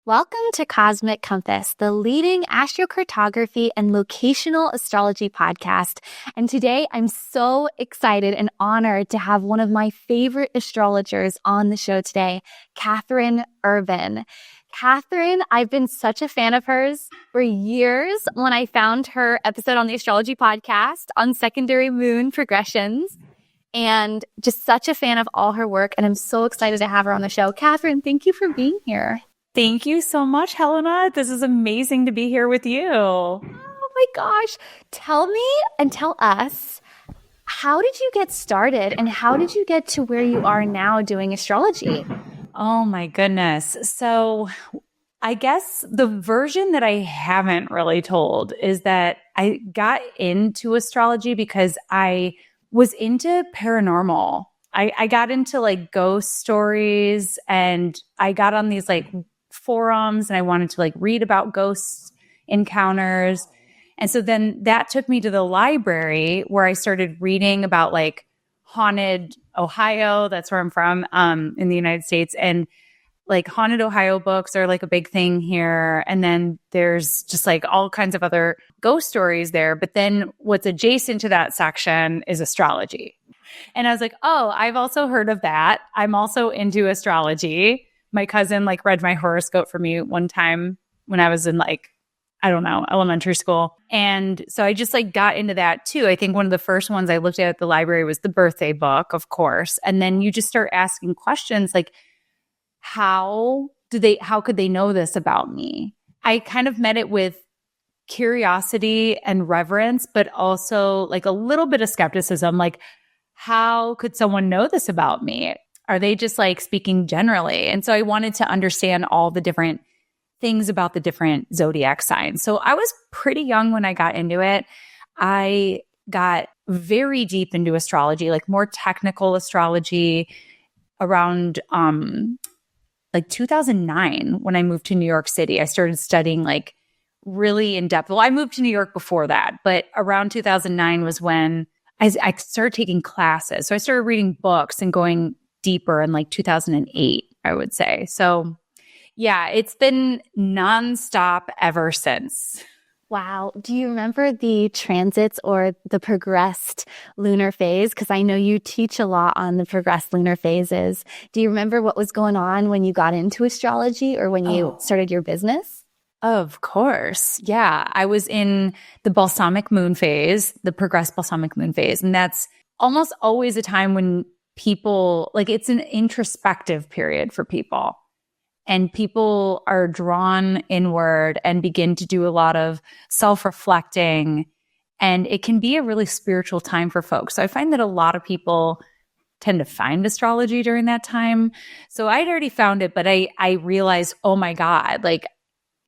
Welcome to Cosmic Compass, the leading astrocartography and locational astrology podcast. And today I'm so excited and honored to have one of my favorite astrologers on the show today, Catherine Irvin. Catherine, I've been such a fan of hers for years when I found her episode on the Astrology podcast on secondary moon progressions, and just such a fan of all her work. And I'm so excited to have her on the show. Catherine, thank you for being here. Thank you so much, Helena. This is amazing to be here with you. Oh my gosh. Tell me and tell us, how did you get started and how did you get to where you are now doing astrology? Oh my goodness. So I guess the version that I haven't really told is that I got into astrology because I was into paranormal. I got into like ghost stories, and I got on these like forums, and I wanted to like read about ghost encounters. And so then that took me to the library where I started reading about like haunted Ohio. That's where I'm from, in the United States. And like haunted Ohio books are like a big thing here. And then there's just like all kinds of other ghost stories there. But then what's adjacent to that section is astrology. And I was like, oh, I've also heard of that. I'm also into astrology. My cousin like read my horoscope for me one time when I was in like, I don't know, elementary school. And so I just like got into that too. I think one of the first ones I looked at the library was the birthday book, of course. And then you just start asking questions like, how could they know this about me? I kind of met it with curiosity and reverence, but also like a little bit of skepticism. Like, how could someone know this about me? Are they just like speaking generally? And so I wanted to understand all the different things about the different zodiac signs. So I was pretty young when I got into it. I got very deep into astrology, like more technical astrology around like 2009 when I moved to New York City. I started studying like really in depth. Well, I moved to New York before that, but around 2009 was when I started taking classes. So I started reading books and going deeper in like 2008, I would say. So yeah, it's been nonstop ever since. Wow. Do you remember the transits or the progressed lunar phase? Because I know you teach a lot on the progressed lunar phases. Do you remember what was going on when you got into astrology or when you started your business? Of course. Yeah. I was in the balsamic moon phase, the progressed balsamic moon phase. And that's almost always a time when people, like it's an introspective period for people. And people are drawn inward and begin to do a lot of self-reflecting. And it can be a really spiritual time for folks. So I find that a lot of people tend to find astrology during that time. So I'd already found it, but I realized, oh my God, like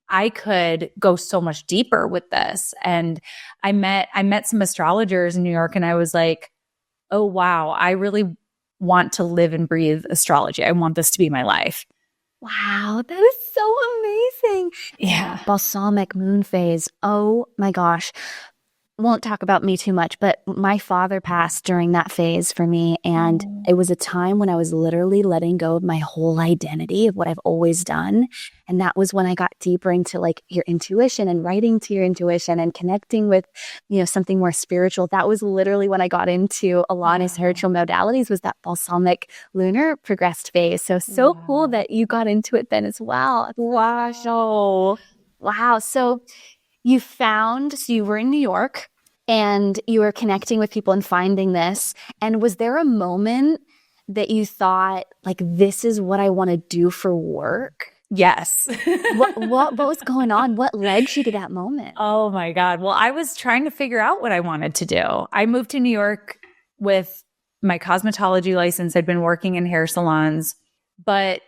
I could go so much deeper with this. And I met some astrologers in New York, and I was like, oh wow, I really want to live and breathe astrology. I want this to be my life. Wow, that is so amazing. Yeah. Balsamic moon phase. Oh my gosh. Won't talk about me too much, but my father passed during that phase for me. And it was a time when I was literally letting go of my whole identity of what I've always done. And that was when I got deeper into like your intuition and writing to your intuition and connecting with, something more spiritual. That was literally when I got into a lot of spiritual modalities, was that balsamic lunar progressed phase. So cool that you got into it then as well. Wow. So you were in New York and you were connecting with people and finding this. And was there a moment that you thought, like, this is what I want to do for work? Yes. What was going on? What led you to that moment? Oh my God. Well, I was trying to figure out what I wanted to do. I moved to New York with my cosmetology license. I'd been working in hair salons, but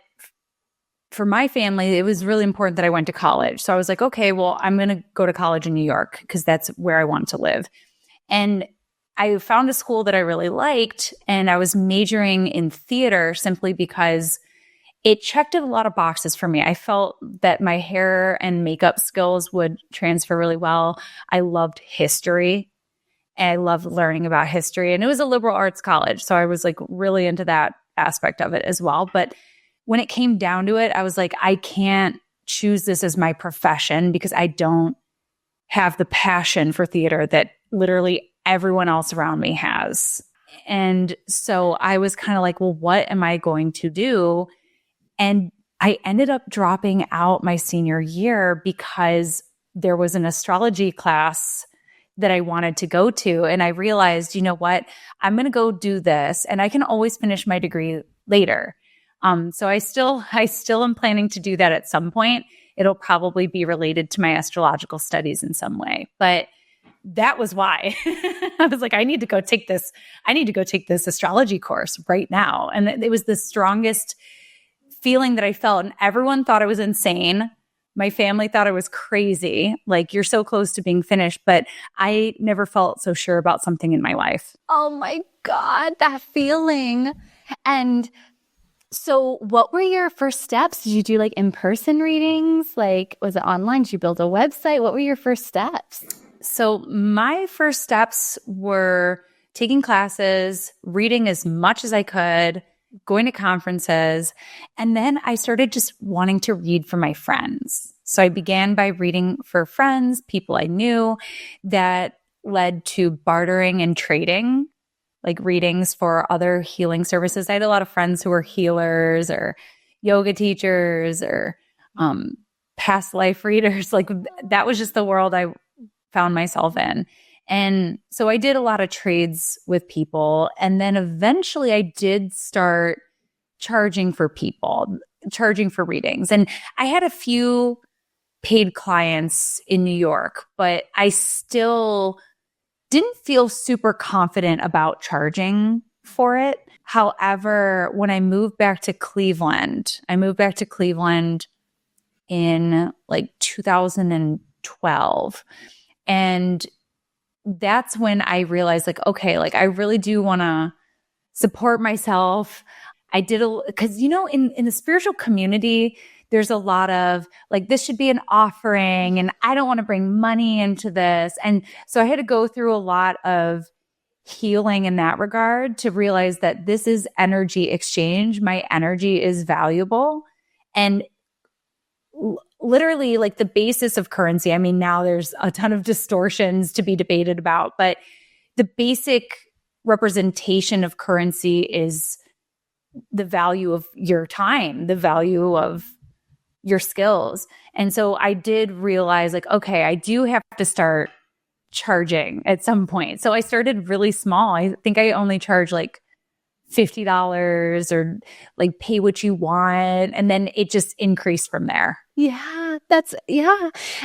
for my family, it was really important that I went to college. So I was like, okay, well, I'm going to go to college in New York because that's where I want to live. And I found a school that I really liked, and I was majoring in theater simply because it checked a lot of boxes for me. I felt that my hair and makeup skills would transfer really well. I loved history, and I loved learning about history. And it was a liberal arts college, so I was like really into that aspect of it as well. But when it came down to it, I was like, I can't choose this as my profession because I don't have the passion for theater that literally everyone else around me has. And so I was kind of like, well, what am I going to do? And I ended up dropping out my senior year because there was an astrology class that I wanted to go to. And I realized, you know what, I'm going to go do this and I can always finish my degree later. So I still am planning to do that at some point. It'll probably be related to my astrological studies in some way, but that was why I was like, I need to go take this astrology course right now. And it was the strongest feeling that I felt. And everyone thought I was insane. My family thought I was crazy. Like, you're so close to being finished, but I never felt so sure about something in my life. Oh my God, that feeling. And so what were your first steps? Did you do like in-person readings? Like, was it online? Did you build a website? What were your first steps? So my first steps were taking classes, reading as much as I could, going to conferences, and then I started just wanting to read for my friends. So I began by reading for friends, people I knew. That led to bartering and trading, like readings for other healing services. I had a lot of friends who were healers or yoga teachers or past life readers. Like, that was just the world I found myself in. And so I did a lot of trades with people. And then eventually I did start charging for readings. And I had a few paid clients in New York, but I still didn't feel super confident about charging for it. However, when I moved back to Cleveland in like 2012. And that's when I realized, like, okay, like, I really do want to support myself. Because, in the spiritual community, there's a lot of like, this should be an offering and I don't want to bring money into this. And so I had to go through a lot of healing in that regard to realize that this is energy exchange. My energy is valuable. And literally, like, the basis of currency, I mean, now there's a ton of distortions to be debated about, but the basic representation of currency is the value of your time, the value of your skills. And so I did realize, like, okay, I do have to start charging at some point. So I started really small. I think I only charged like $50 or like pay what you want. And then it just increased from there. Yeah. And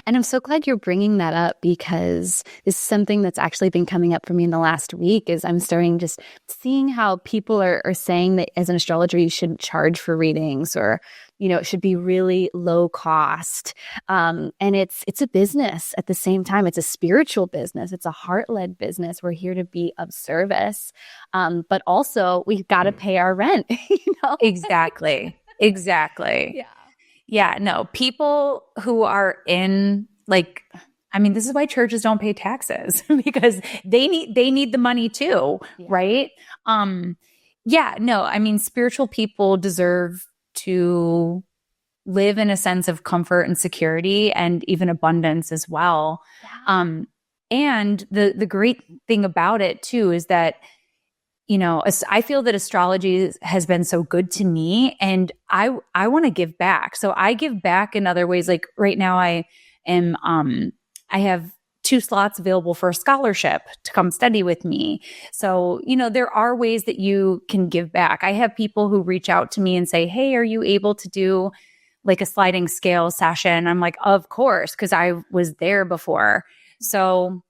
I'm so glad you're bringing that up, because this is something that's actually been coming up for me in the last week. Is I'm starting just seeing how people are saying that as an astrologer, you shouldn't charge for readings, or, it should be really low cost. And it's a business at the same time. It's a spiritual business. It's a heart-led business. We're here to be of service. But also we've got to pay our rent, Exactly. Yeah. Yeah, no, people who are in, like, I mean, this is why churches don't pay taxes, because they need the money too, right? I mean, spiritual people deserve to live in a sense of comfort and security and even abundance as well. Yeah. And the great thing about it too is that, I feel that astrology has been so good to me, and I want to give back. So I give back in other ways. Like right now I have 2 slots available for a scholarship to come study with me. So, there are ways that you can give back. I have people who reach out to me and say, hey, are you able to do like a sliding scale session? I'm like, of course, because I was there before. So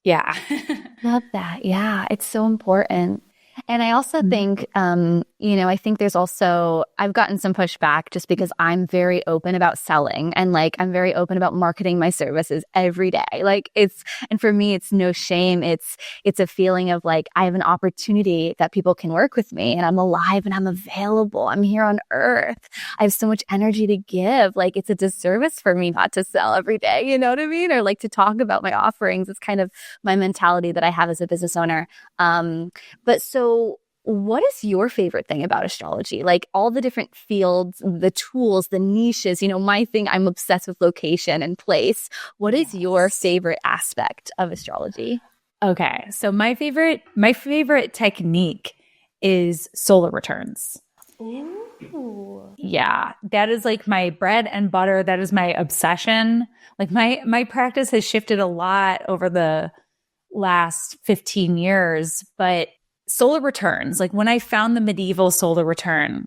yeah. Love that. Yeah. It's so important. And I also think, I think there's also, I've gotten some pushback just because I'm very open about selling, and like, I'm very open about marketing my services every day. Like and for me, it's no shame. It's a feeling of like, I have an opportunity that people can work with me, and I'm alive and I'm available. I'm here on earth. I have so much energy to give. Like, it's a disservice for me not to sell every day. You know what I mean? Or like to talk about my offerings. It's kind of my mentality that I have as a business owner. But so what is your favorite thing about astrology? Like all the different fields, the tools, the niches, my thing, I'm obsessed with location and place. What is your favorite aspect of astrology? Okay. So my favorite technique is solar returns. Ooh. Yeah, that is like my bread and butter. That is my obsession. Like my practice has shifted a lot over the last 15 years, but solar returns, like when I found the medieval solar return,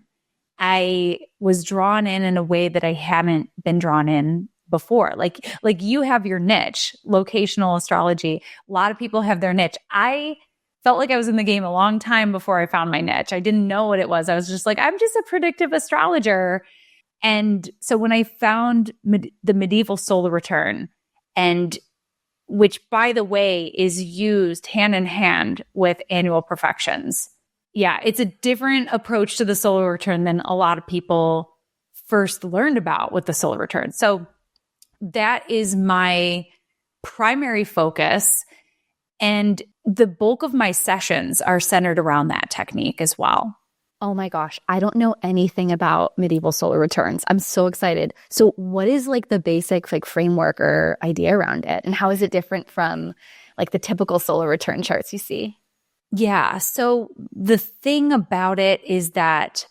I was drawn in a way that I hadn't been drawn in before. Like you have your niche, locational astrology. A lot of people have their niche. I felt like I was in the game a long time before I found my niche. I didn't know what it was. I was just like, I'm just a predictive astrologer. And so when I found the medieval solar return, and which, by the way, is used hand in hand with annual perfections. Yeah, it's a different approach to the solar return than a lot of people first learned about with the solar return. So that is my primary focus. And the bulk of my sessions are centered around that technique as well. Oh my gosh, I don't know anything about medieval solar returns. I'm so excited. So what is like the basic like framework or idea around it? And how is it different from like the typical solar return charts you see? Yeah. So the thing about it is that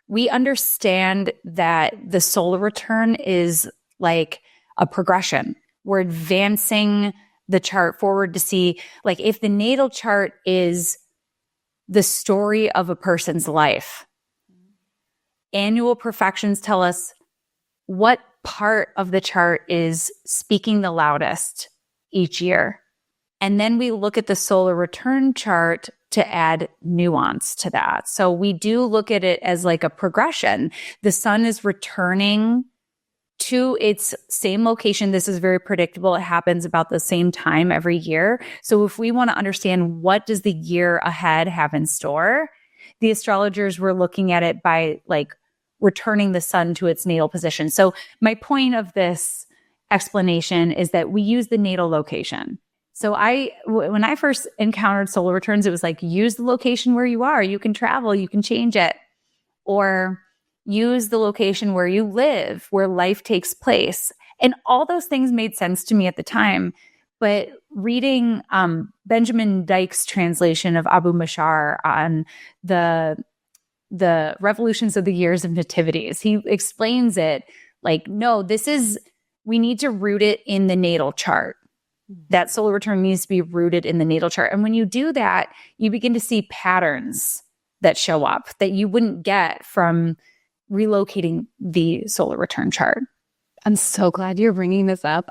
we understand that the solar return is like a progression. We're advancing the chart forward to see, like, if the natal chart is the story of a person's life, annual perfections tell us what part of the chart is speaking the loudest each year. And then we look at the solar return chart to add nuance to that. So we do look at it as like a progression. The sun is returning to its same location. This is very predictable. It happens about the same time every year. So if we want to understand what does the year ahead have in store, the astrologers were looking at it by like returning the sun to its natal position. So my point of this explanation is that we use the natal location. So when I first encountered solar returns, it was like, use the location where you are. You can travel, you can change it. Or use the location where you live, where life takes place. And all those things made sense to me at the time. But reading Benjamin Dyke's translation of Abu Mashar on the revolutions of the years of nativities, he explains it like, no, we need to root it in the natal chart. That solar return needs to be rooted in the natal chart. And when you do that, you begin to see patterns that show up that you wouldn't get from relocating the solar return chart. I'm so glad you're bringing this up.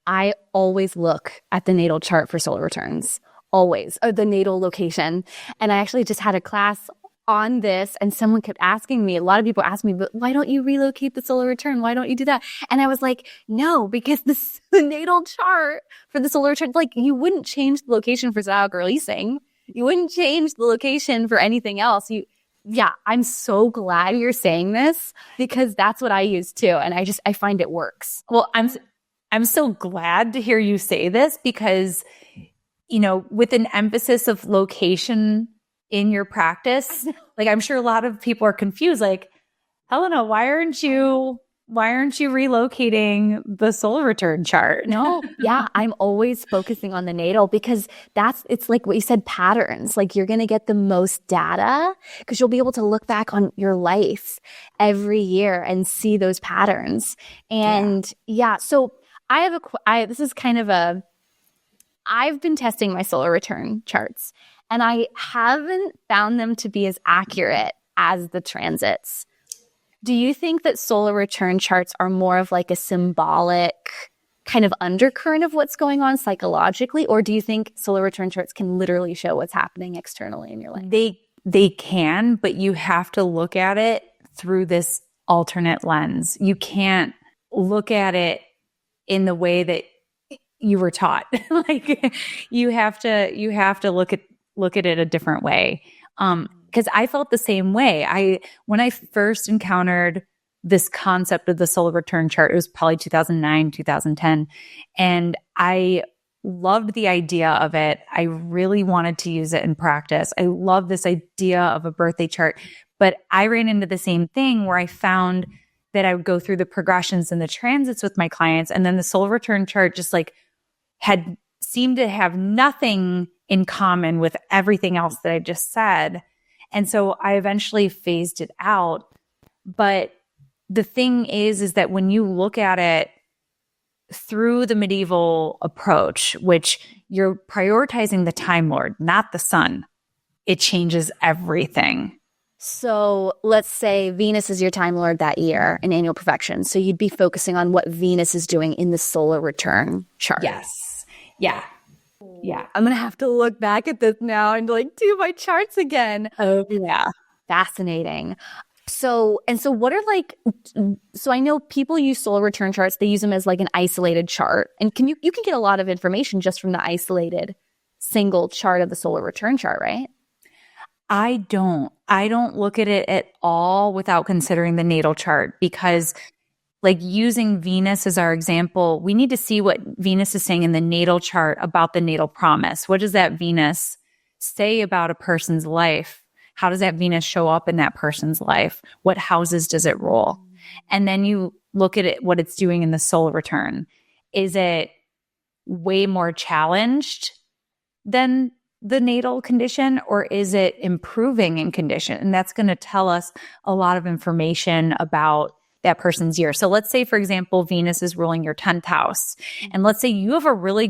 I always look at the natal chart for solar returns, always, or the natal location. And I actually just had a class on this, and someone kept asking me, a lot of people ask me, but why don't you relocate the solar return? Why don't you do that? And I was like, no, because the natal chart for the solar return, like, you wouldn't change the location for zodiac releasing. You wouldn't change the location for anything else. Yeah, I'm so glad you're saying this, because that's what I use too. And I find it works. Well, I'm so glad to hear you say this, because, with an emphasis of location in your practice, like, I'm sure a lot of people are confused, like, Helena, why aren't you relocating the solar return chart? No, yeah, I'm always focusing on the natal, because it's like what you said, patterns. Like, you're going to get the most data because you'll be able to look back on your life every year and see those patterns. And so this is kind of I've been testing my solar return charts, and I haven't found them to be as accurate as the transits. Do you think that solar return charts are more of like a symbolic kind of undercurrent of what's going on psychologically? Or do you think solar return charts can literally show what's happening externally in your life? They can, but you have to look at it through this alternate lens. You can't look at it in the way that you were taught. Like, you have to look at it a different way. Because I felt the same way. When I first encountered this concept of the solar return chart, it was probably 2009, 2010. And I loved the idea of it. I really wanted to use it in practice. I love this idea of a birthday chart, but I ran into the same thing where I found that I would go through the progressions and the transits with my clients, and then the soul return chart just like had seemed to have nothing in common with everything else that I just said. And so I eventually phased it out. But the thing is that when you look at it through the medieval approach, which you're prioritizing the Time Lord, not the sun, it changes everything. So let's say Venus is your Time Lord that year in annual perfection. So you'd be focusing on what Venus is doing in the solar return chart. Yes. Yeah. Yeah. I'm going to have to look back at this now and like do my charts again. Oh, yeah. Fascinating. So what are like, so I know people use solar return charts. They use them as like an isolated chart. And you can get a lot of information just from the isolated single chart of the solar return chart, right? I don't look at it at all without considering the natal chart, because like using Venus as our example, we need to see what Venus is saying in the natal chart about the natal promise. What does that Venus say about a person's life? How does that Venus show up in that person's life? What houses does it rule? And then you look at it, what it's doing in the solar return. Is it way more challenged than the natal condition, or is it improving in condition? And that's going to tell us a lot of information about that person's year. So let's say, for example, Venus is ruling your 10th house. And let's say you have a really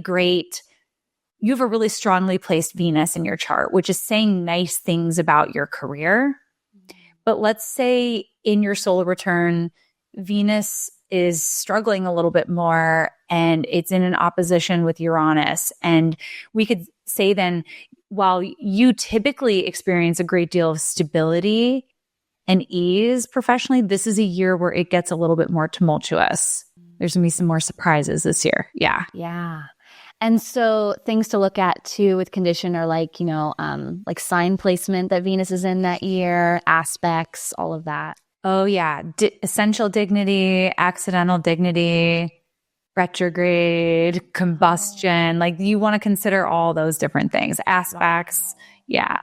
strongly placed Venus in your chart, which is saying nice things about your career. But let's say in your solar return, Venus is struggling a little bit more and it's in an opposition with Uranus. And we could say then, while you typically experience a great deal of stability and ease professionally, this is a year where it gets a little bit more tumultuous. There's going to be some more surprises this year. Yeah. Yeah. And so things to look at too with condition are like, like sign placement that Venus is in that year, aspects, all of that. Oh yeah. Essential dignity, accidental dignity, retrograde, combustion. Like you want to consider all those different things, aspects. Yeah.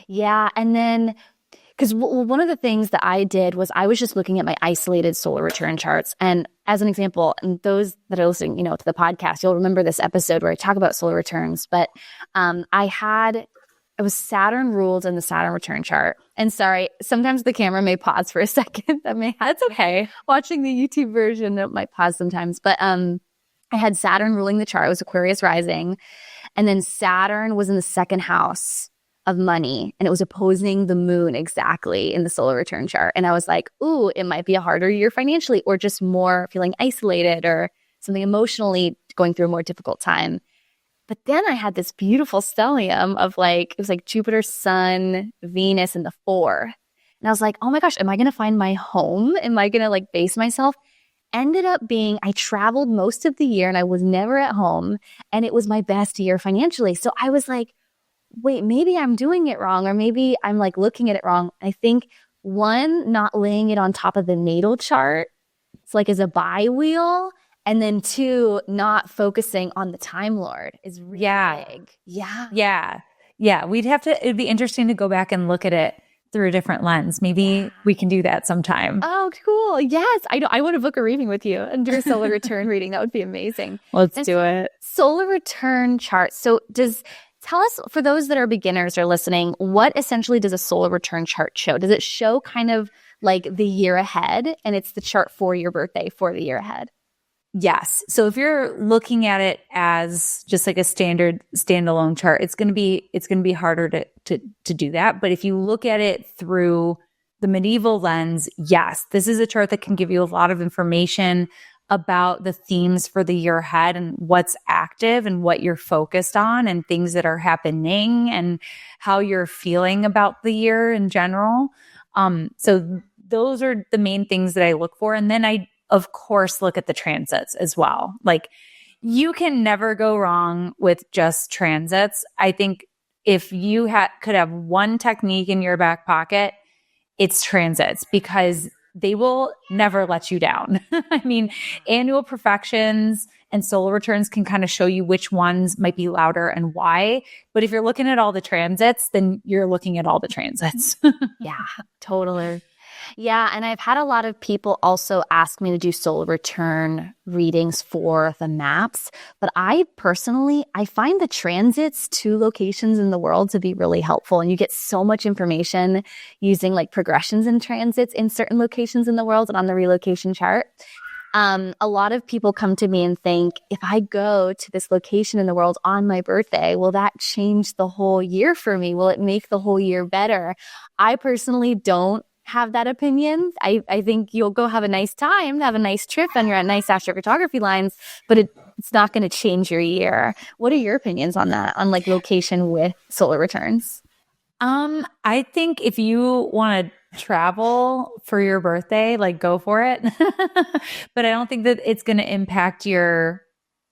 Yeah. And then, because one of the things that I did was I was just looking at my isolated solar return charts. And as an example, and those that are listening, to the podcast, you'll remember this episode where I talk about solar returns. But it was Saturn ruled in the Saturn return chart. And sorry, sometimes the camera may pause for a second. That's okay. Watching the YouTube version, it might pause sometimes. But I had Saturn ruling the chart. It was Aquarius rising. And then Saturn was in the second house of money, and it was opposing the moon exactly in the solar return chart. And I was like, ooh, it might be a harder year financially, or just more feeling isolated or something emotionally going through a more difficult time. But then I had this beautiful stellium of it was like Jupiter, Sun, Venus, and the 4. And I was like, oh my gosh, am I going to find my home? Am I going to base myself? Ended up being, I traveled most of the year and I was never at home. And it was my best year financially. So I was like, wait, maybe I'm doing it wrong, or maybe I'm looking at it wrong. I think one, not laying it on top of the natal chart. It's as a bi-wheel. And then two, not focusing on the Time Lord is really big. Yeah. Yeah. Yeah. It'd be interesting to go back and look at it through a different lens. Maybe we can do that sometime. Oh, cool. Yes. I want to book a reading with you and do a solar return reading. That would be amazing. Let's do it. Solar return chart. So tell us, for those that are beginners or listening, what essentially does a solar return chart show? Does it show kind of the year ahead, and it's the chart for your birthday for the year ahead? Yes. So if you're looking at it as just a standard standalone chart, it's going to be harder to do that. But if you look at it through the medieval lens, yes, this is a chart that can give you a lot of information about the themes for the year ahead and what's active and what you're focused on and things that are happening and how you're feeling about the year in general. So those are the main things that I look for. And then I, of course, look at the transits as well. You can never go wrong with just transits. I think if you could have one technique in your back pocket, it's transits, because they will never let you down. I mean, annual perfections and solar returns can kind of show you which ones might be louder and why. But if you're looking at all the transits, then you're looking at all the transits. Yeah, totally. Yeah, and I've had a lot of people also ask me to do solar return readings for the maps, but I personally, I find the transits to locations in the world to be really helpful, and you get so much information using like progressions and transits in certain locations in the world and on the relocation chart. A lot of people come to me and think, if I go to this location in the world on my birthday, will that change the whole year for me? Will it make the whole year better? I personally don't have that opinion. I think you'll go have a nice time, have a nice trip, and you're at nice astrocartography lines, but it's not going to change your year. What are your opinions on that, on like location with solar returns? I think if you want to travel for your birthday, like go for it. But I don't think that it's going to impact your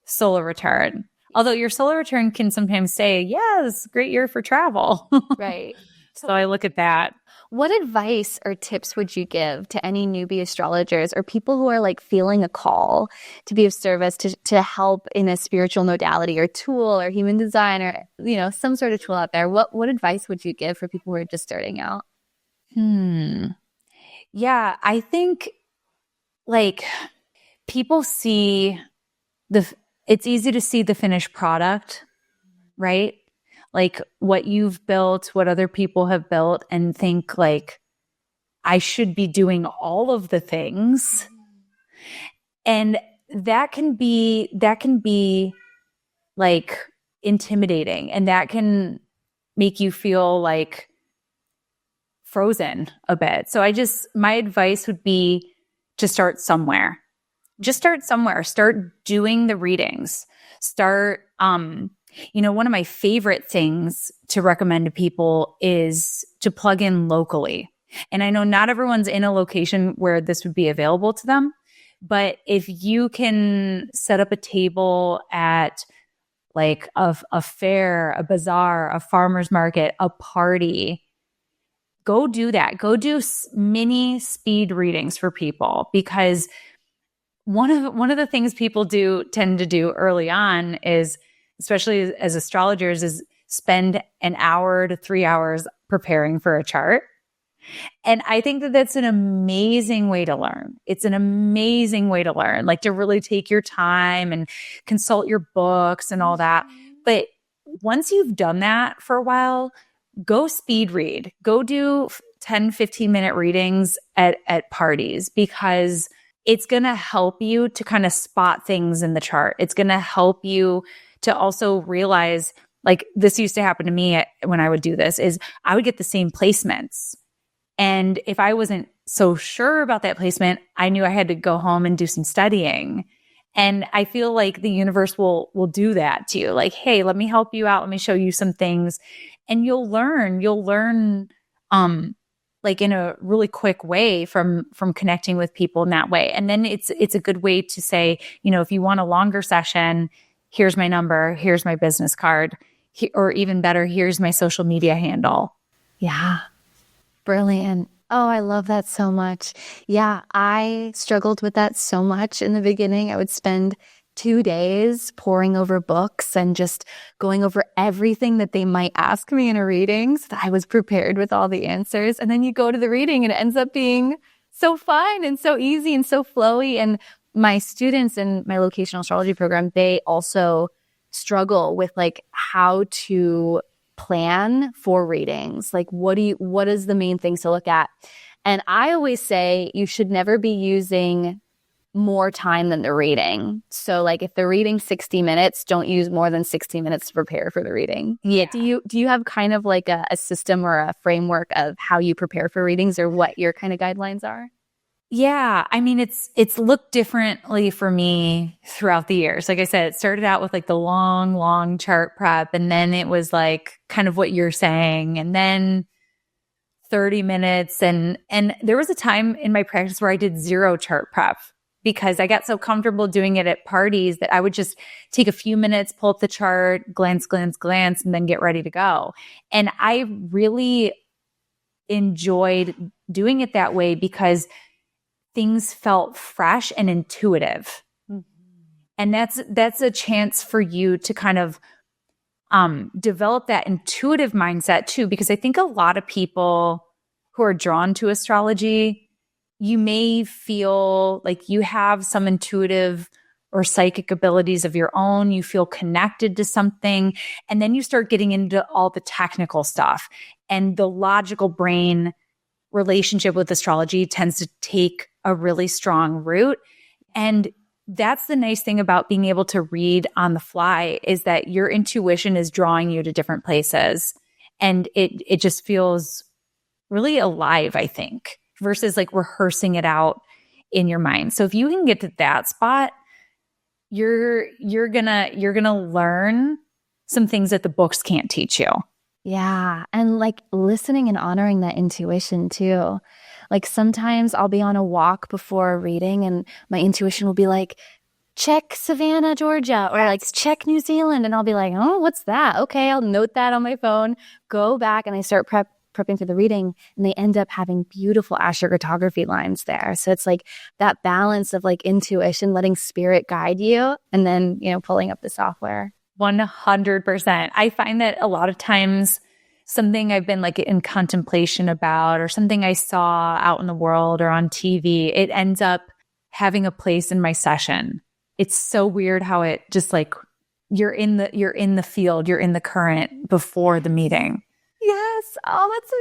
solar return. Although your solar return can sometimes say, yeah, this is a great year for travel. Right. So I look at that. What advice or tips would you give to any newbie astrologers or people who are like feeling a call to be of service to help in a spiritual modality or tool or human design or, you know, some sort of tool out there? What advice would you give for people who are just starting out? Yeah, I think like people see it's easy to see the finished product, right? Like what you've built, what other people have built, and think like, I should be doing all of the things. And that can be like intimidating, and that can make you feel like frozen a bit. So my advice would be to start somewhere. Just start somewhere. Start doing the readings. Start, one of my favorite things to recommend to people is to plug in locally. And I know not everyone's in a location where this would be available to them, but if you can set up a table at like a fair, a bazaar, a farmer's market, a party, go do that. Go do mini speed readings for people, because one of the things people tend to do early on is, especially as astrologers, is spend an hour to 3 hours preparing for a chart. And I think that that's an amazing way to learn. It's an amazing way to learn, like to really take your time and consult your books and all that. But once you've done that for a while, go speed read. Go do 10, 15-minute readings at parties, because it's going to help you to kind of spot things in the chart. It's going to help you to also realize, like this used to happen to me when I would do this, is I would get the same placements. And if I wasn't so sure about that placement, I knew I had to go home and do some studying. And I feel like the universe will do that to you. Like, hey, let me help you out. Let me show you some things. And you'll learn, like in a really quick way from connecting with people in that way. And then it's a good way to say, if you want a longer session, here's my number, here's my business card, or even better, here's my social media handle. Yeah. Brilliant. Oh, I love that so much. Yeah, I struggled with that so much in the beginning. I would spend 2 days poring over books and just going over everything that they might ask me in a reading, so that I was prepared with all the answers. And then you go to the reading and it ends up being so fun and so easy and so flowy. And my students in my locational astrology program, they also struggle with like how to plan for readings. Like what is the main things to look at? And I always say you should never be using more time than the reading. So like if the reading's 60 minutes, don't use more than 60 minutes to prepare for the reading. Yeah. Do you have kind of like a system or a framework of how you prepare for readings, or what your kind of guidelines are? Yeah. I mean, it's looked differently for me throughout the years. Like I said, it started out with like the long chart prep, and then it was like kind of what you're saying, and then 30 minutes. And there was a time in my practice where I did 0 chart prep, because I got so comfortable doing it at parties that I would just take a few minutes, pull up the chart, glance, and then get ready to go. And I really enjoyed doing it that way, because things felt fresh and intuitive. Mm-hmm. And that's a chance for you to kind of develop that intuitive mindset too, because I think a lot of people who are drawn to astrology, you may feel like you have some intuitive or psychic abilities of your own. You feel connected to something, and then you start getting into all the technical stuff, and the logical brain relationship with astrology tends to take a really strong root. And that's the nice thing about being able to read on the fly, is that your intuition is drawing you to different places, and it just feels really alive, I think, versus like rehearsing it out in your mind. So if you can get to that spot, you're gonna learn some things that the books can't teach you. Yeah. And like listening and honoring that intuition too. Like sometimes I'll be on a walk before reading and my intuition will be like, check Savannah, Georgia, or like check New Zealand. And I'll be like, oh, what's that? Okay, I'll note that on my phone, go back, and I start prepping for the reading, and they end up having beautiful astrocartography lines there. So it's like that balance of like intuition, letting spirit guide you, and then, pulling up the software. 100%. I find that a lot of times something I've been like in contemplation about, or something I saw out in the world or on TV, it ends up having a place in my session. It's so weird how it just like you're in the field, you're in the current before the meeting. Yes. Oh, that's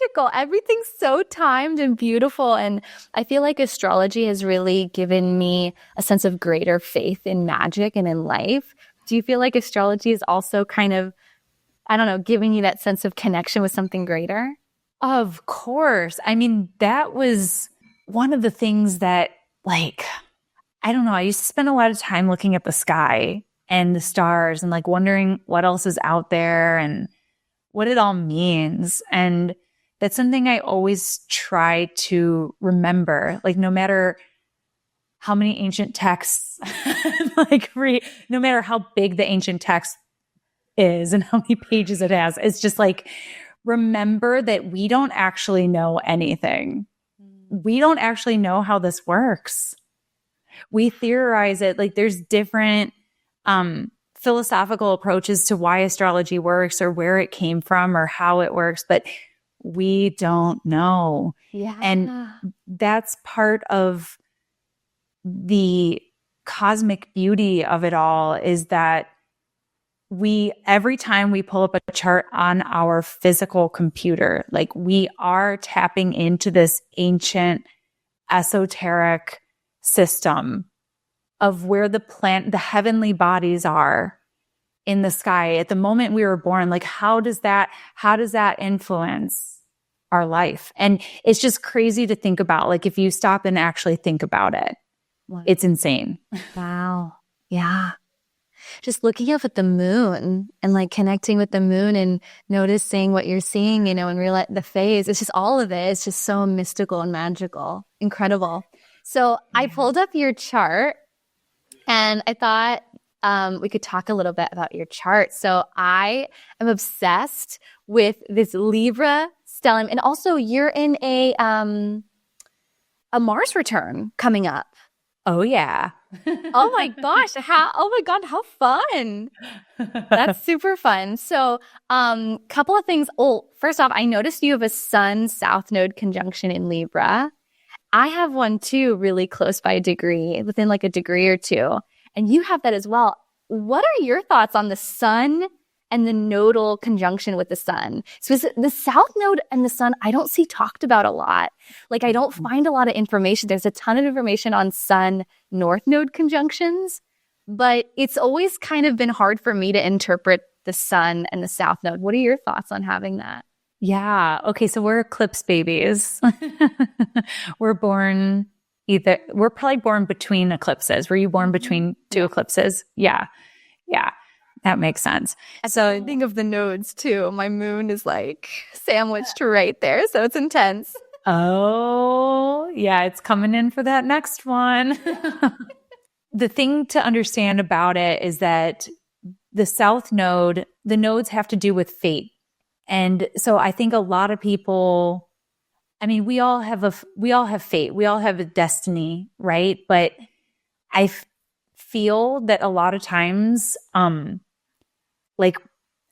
magical. Everything's so timed and beautiful. And I feel like astrology has really given me a sense of greater faith in magic and in life. Do you feel like astrology is also kind of, I don't know, giving you that sense of connection with something greater? Of course. I mean, that was one of the things that, like, I don't know, I used to spend a lot of time looking at the sky and the stars and like wondering what else is out there and what it all means. And that's something I always try to remember, like no matter how many ancient texts, no matter how big the ancient text is and how many pages it has, it's just like, remember that we don't actually know anything. We don't actually know how this works. We theorize it. Like there's different philosophical approaches to why astrology works or where it came from or how it works, but we don't know. Yeah. And that's part of the cosmic beauty of it all, is that every time we pull up a chart on our physical computer, like we are tapping into this ancient esoteric system of where the heavenly bodies are in the sky at the moment we were born. Like how does that influence our life? And it's just crazy to think about. Like if you stop and actually think about it, it's insane. Wow. Yeah. Just looking up at the moon and like connecting with the moon and noticing what you're seeing, and realize the phase. It's just all of it. It's just so mystical and magical. Incredible. So I pulled up your chart and I thought we could talk a little bit about your chart. So I am obsessed with this Libra stellium. And also you're in a Mars return coming up. Oh yeah. Oh my gosh. How fun. That's super fun. So, couple of things. Oh, first off, I noticed you have a Sun South Node conjunction in Libra. I have one too, really close by a degree, within like a degree or two. And you have that as well. What are your thoughts on the Sun and the nodal conjunction with the Sun? So the South Node and the Sun, I don't see talked about a lot. Like I don't find a lot of information. There's a ton of information on Sun North Node conjunctions, but it's always kind of been hard for me to interpret the Sun and the South Node. What are your thoughts on having that? Yeah. Okay. So we're eclipse babies. We're probably born between eclipses. Were you born between two eclipses? Yeah. Yeah. That makes sense. So I think of the nodes too. My moon is like sandwiched right there. So it's intense. Oh, yeah. It's coming in for that next one. The thing to understand about it is that the South Node, the nodes have to do with fate. And so I think a lot of people, I mean, we all have fate. We all have a destiny, right? But I feel that a lot of times, like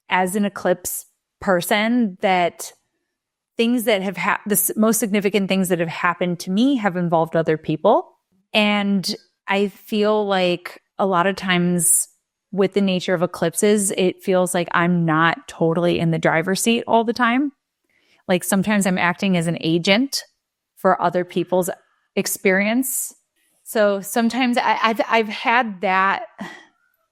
as an eclipse person, that things that have the most significant things that have happened to me have involved other people. And I feel like a lot of times with the nature of eclipses, it feels like I'm not totally in the driver's seat all the time. Like sometimes I'm acting as an agent for other people's experience. So sometimes I've had that.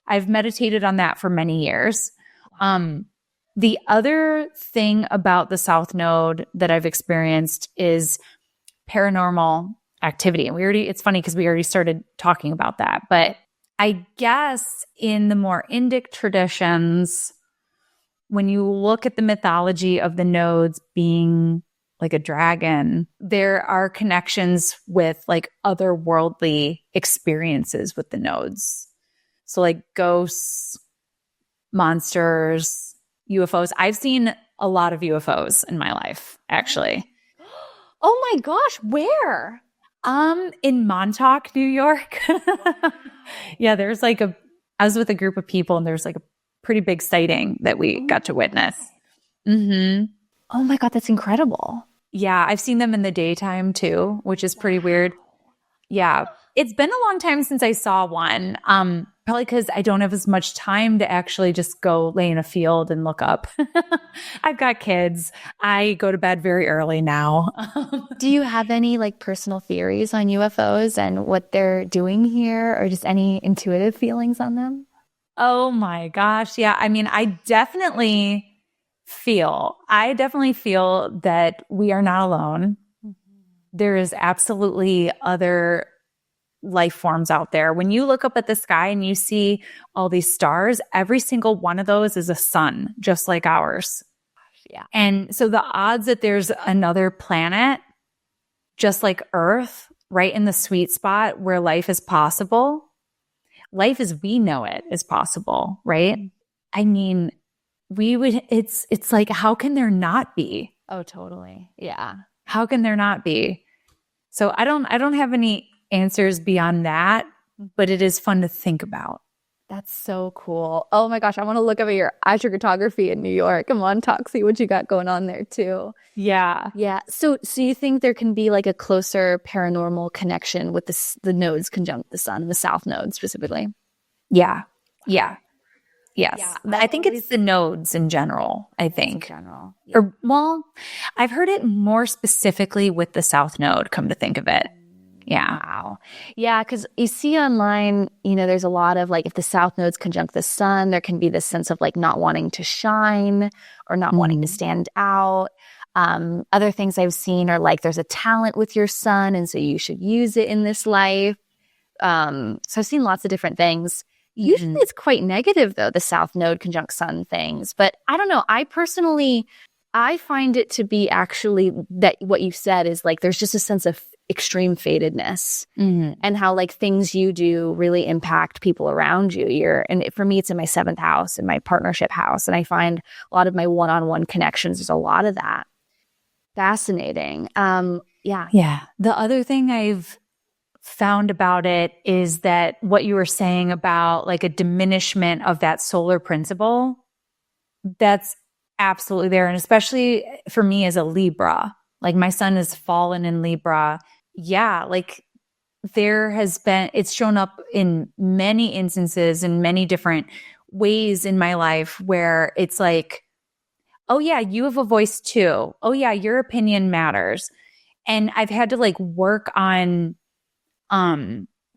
I've meditated on that for many years. The other thing about the South Node that I've experienced is paranormal activity. And it's funny because we already started talking about that. But I guess in the more Indic traditions, when you look at the mythology of the nodes being like a dragon, there are connections with like otherworldly experiences with the nodes. So like ghosts, monsters, UFOs. I've seen a lot of UFOs in my life, actually. Oh my gosh, where? In Montauk, New York. Yeah, I was with a group of people and there's like a pretty big sighting that we got to witness. Mm-hmm. Oh my God, that's incredible. Yeah, I've seen them in the daytime too, which is pretty weird. Yeah. It's been a long time since I saw one. Probably because I don't have as much time to actually just go lay in a field and look up. I've got kids. I go to bed very early now. Do you have any like personal theories on UFOs and what they're doing here, or just any intuitive feelings on them? Oh my gosh. Yeah. I mean, I definitely feel that we are not alone. There is absolutely other life forms out there. When you look up at the sky and you see all these stars, every single one of those is a sun, just like ours. Yeah. And so the odds that there's another planet, just like Earth, right in the sweet spot where life is possible, life as we know it is possible, right? I mean, it's like, how can there not be? Oh, totally. Yeah. How can there not be? So I don't have any answers beyond that, but it is fun to think about. That's so cool. Oh my gosh, I want to look up at your astrocartography in New York. Come on, talk, see what you got going on there too. Yeah. Yeah. So you think there can be like a closer paranormal connection with the nodes conjunct the sun, the South Node specifically? Yeah. Yeah. Yes. Yeah, I think it's the nodes in general, I think. In general. Yeah. Or, well, I've heard it more specifically with the South Node, come to think of it. Yeah. Wow. Yeah, because you see online, there's a lot of like, if the South Nodes conjunct the sun, there can be this sense of like not wanting to shine or not wanting to stand out. Other things I've seen are like, there's a talent with your sun, and so you should use it in this life. So I've seen lots of different things. Usually it's quite negative though, the South Node conjunct sun things. But I don't know. I find it to be actually that what you said is like, there's just a sense of extreme fatedness and how like things you do really impact people around you. And for me, it's in my 7th house, in my partnership house. And I find a lot of my one-on-one connections, there's a lot of that. Fascinating. Yeah. Yeah. The other thing I've found about it is that what you were saying about like a diminishment of that solar principle, that's absolutely there. And especially for me as a Libra, like my sun is fallen in Libra. Yeah. Like it's shown up in many instances in many different ways in my life where it's like, oh yeah, you have a voice too. Oh yeah, your opinion matters. And I've had to like work on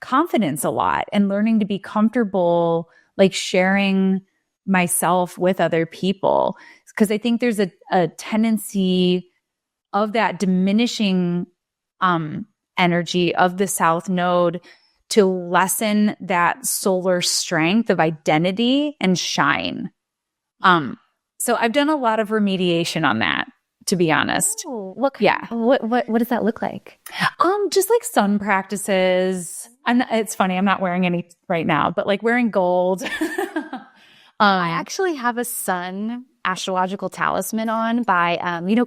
confidence a lot and learning to be comfortable, like sharing myself with other people. Because I think there's a tendency of that diminishing energy of the South Node to lessen that solar strength of identity and shine. So I've done a lot of remediation on that, to be honest. Oh, what does that look like? Just like sun practices. It's funny, I'm not wearing any right now, but like wearing gold. I actually have a sun Astrological Talisman on by,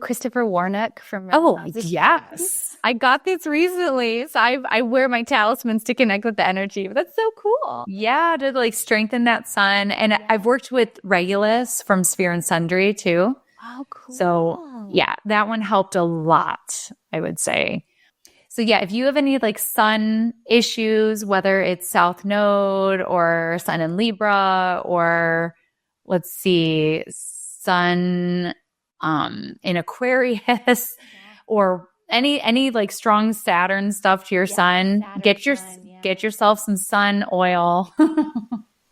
Christopher Warnock from Yes. I got this recently. So I wear my talismans to connect with the energy. But that's so cool. Yeah, to like strengthen that sun. And I've worked with Regulus from Sphere and Sundry too. Oh, cool. So yeah, that one helped a lot, I would say. So yeah, if you have any like sun issues, whether it's South Node or Sun in Libra, or let's see, Sun in Aquarius, or any like strong Saturn stuff to your sun, get yourself some sun oil.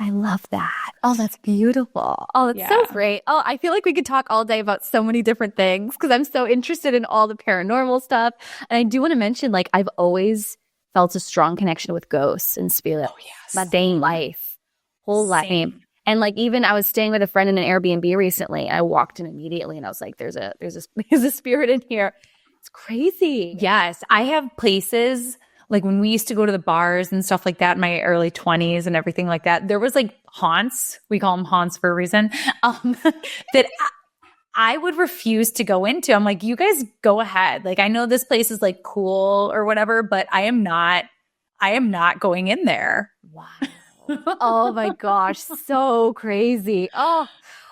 I love that. Oh, that's beautiful. Oh, that's so great. Oh, I feel like we could talk all day about so many different things because I'm so interested in all the paranormal stuff. And I do want to mention, like, I've always felt a strong connection with ghosts and spirits. Oh, yes. My dang life. Whole life. And like, even I was staying with a friend in an Airbnb recently. I walked in immediately and I was like, there's a spirit in here. It's crazy. Yes. I have places like when we used to go to the bars and stuff like that in my early 20s and everything like that, there was like haunts. We call them haunts for a reason. That I would refuse to go into. I'm like, you guys go ahead. Like, I know this place is like cool or whatever, but I am not going in there. Wow. Oh my gosh. So crazy. Oh,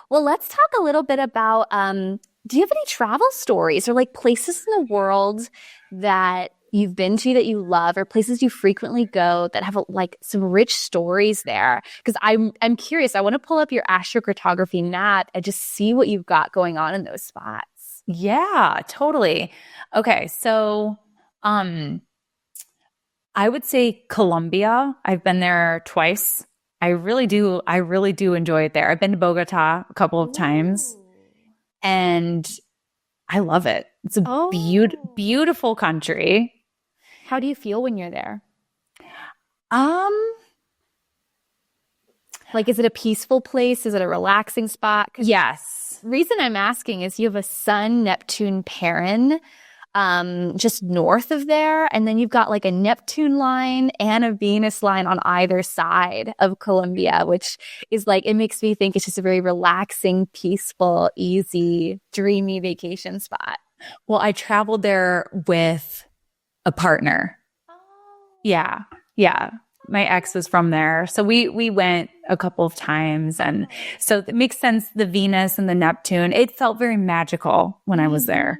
well, let's talk a little bit about, do you have any travel stories or like places in the world that you've been to that you love, or places you frequently go that have like some rich stories there? Because I'm curious. I want to pull up your astrocartography map and just see what you've got going on in those spots. Yeah, totally. Okay, so I would say Colombia. I've been there twice. I really do enjoy it there. I've been to Bogota a couple of times, and I love it. It's a beautiful country. How do you feel when you're there? Like, is it a peaceful place? Is it a relaxing spot? Yes. The reason I'm asking is you have a Sun-Neptune pairing just north of there, and then you've got like a Neptune line and a Venus line on either side of Colombia, which is like, it makes me think it's just a very relaxing, peaceful, easy, dreamy vacation spot. Well, I traveled there with a partner. Yeah. My ex was from there. So we went a couple of times. And so it makes sense. The Venus and the Neptune, it felt very magical when I was there.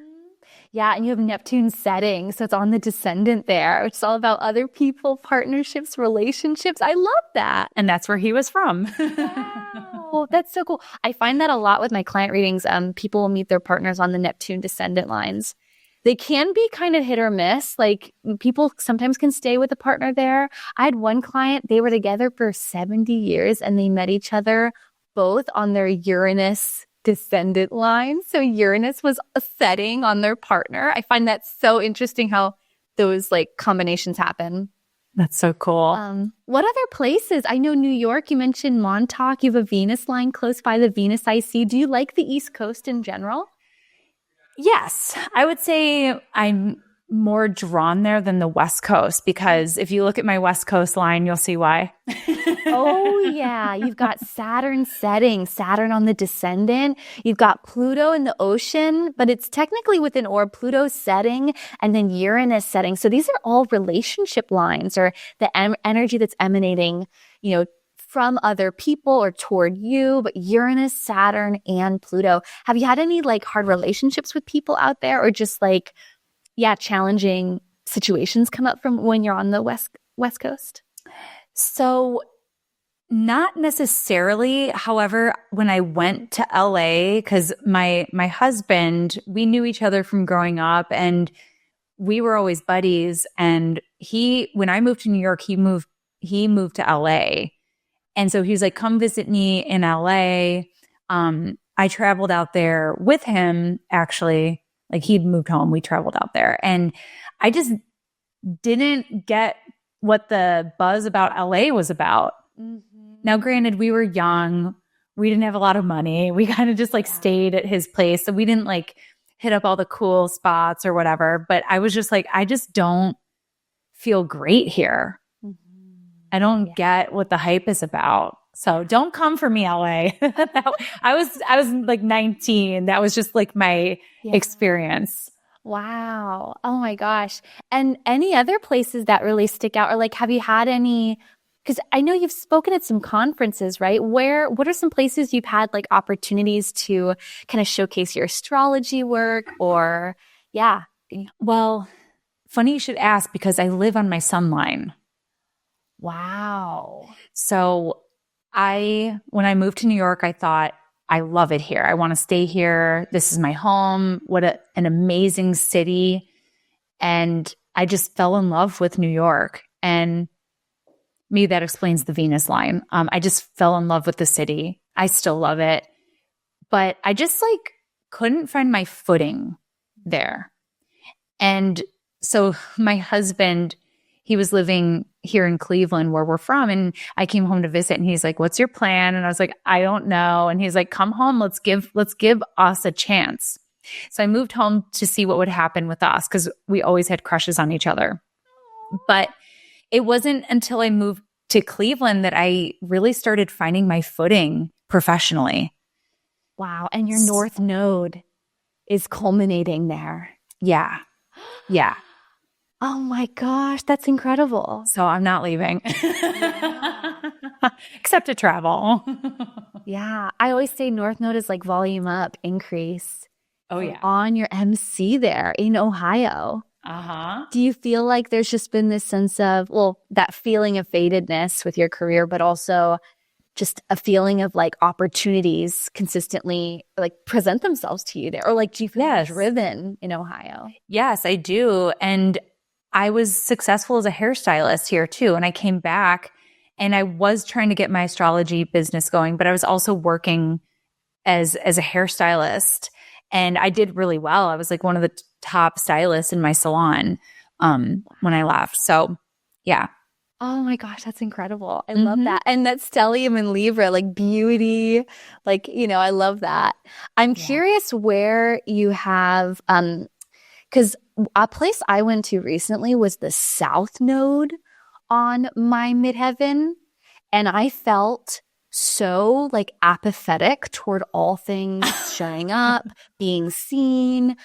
Yeah. And you have Neptune setting. So it's on the descendant there. It's all about other people, partnerships, relationships. I love that. And that's where he was from. Wow. That's so cool. I find that a lot with my client readings. People will meet their partners on the Neptune descendant lines. They can be kind of hit or miss. Like, people sometimes can stay with a partner there. I had one client, they were together for 70 years and they met each other both on their Uranus descendant line. So Uranus was a setting on their partner. I find that so interesting how those like combinations happen. That's so cool. What other places? I know New York, you mentioned Montauk. You have a Venus line close by, the Venus IC. Do you like the East Coast in general? Yes, I would say I'm more drawn there than the West Coast, because if you look at my West Coast line, you'll see why. Oh, yeah. You've got Saturn setting, Saturn on the descendant. You've got Pluto in the ocean, but it's technically within orb, Pluto setting, and then Uranus setting. So these are all relationship lines, or the energy that's emanating, from other people or toward you, but Uranus, Saturn, and Pluto. Have you had any like hard relationships with people out there, or just like, challenging situations come up from when you're on the West Coast? So not necessarily. However, when I went to LA, because my husband, we knew each other from growing up and we were always buddies. And when I moved to New York, he moved to LA. And so he was like, come visit me in LA. I traveled out there with him, actually. Like, he'd moved home. We traveled out there. And I just didn't get what the buzz about LA was about. Mm-hmm. Now, granted, we were young. We didn't have a lot of money. We kind of just stayed at his place. So we didn't like hit up all the cool spots or whatever. But I was just like, I just don't feel great here. I don't get what the hype is about. So don't come for me, LA. I was like 19. That was just like my experience. Wow. Oh my gosh. And any other places that really stick out, or like, have you had any, because I know you've spoken at some conferences, right? What are some places you've had like opportunities to kind of showcase your astrology work or yeah. Well, funny you should ask because I live on my sun line. Wow. So when I moved to New York, I thought, I love it here. I want to stay here. This is my home. What an amazing city. And I just fell in love with New York. And maybe that explains the Venus line. I just fell in love with the city. I still love it. But I just like couldn't find my footing there. And so my husband, he was living here in Cleveland where we're from. And I came home to visit and he's like, what's your plan? And I was like, I don't know. And he's like, come home. Let's give us a chance. So I moved home to see what would happen with us because we always had crushes on each other. But it wasn't until I moved to Cleveland that I really started finding my footing professionally. Wow. And your North Node is culminating there. Yeah. Yeah. Oh my gosh, that's incredible. So I'm not leaving. Except to travel. Yeah. I always say North Node is like volume up, increase. Oh, yeah. On your MC there in Ohio. Uh-huh. Do you feel like there's just been this sense of, well, that feeling of fatedness with your career, but also just a feeling of like opportunities consistently like present themselves to you there? Or like, do you feel driven in Ohio? Yes, I do. And I was successful as a hairstylist here too. And I came back and I was trying to get my astrology business going, but I was also working as a hairstylist. And I did really well. I was like one of the top stylists in my salon when I left. So yeah. Oh my gosh, that's incredible. I love that. And that stellium in Libra, like beauty, like, you know, I love that. I'm curious where you have, because a place I went to recently was the South Node on my midheaven. And I felt so like apathetic toward all things showing up, being seen,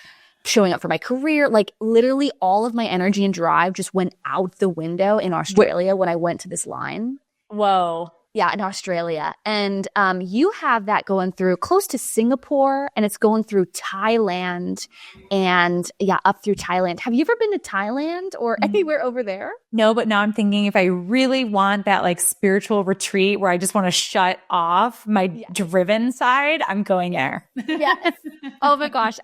showing up for my career. Like literally all of my energy and drive just went out the window in Australia when I went to this line. Whoa. Yeah, in Australia. And you have that going through close to Singapore and it's going through Thailand and up through Thailand. Have you ever been to Thailand or anywhere over there? No, but now I'm thinking if I really want that like spiritual retreat where I just want to shut off my driven side, I'm going there. Yes. Oh my gosh.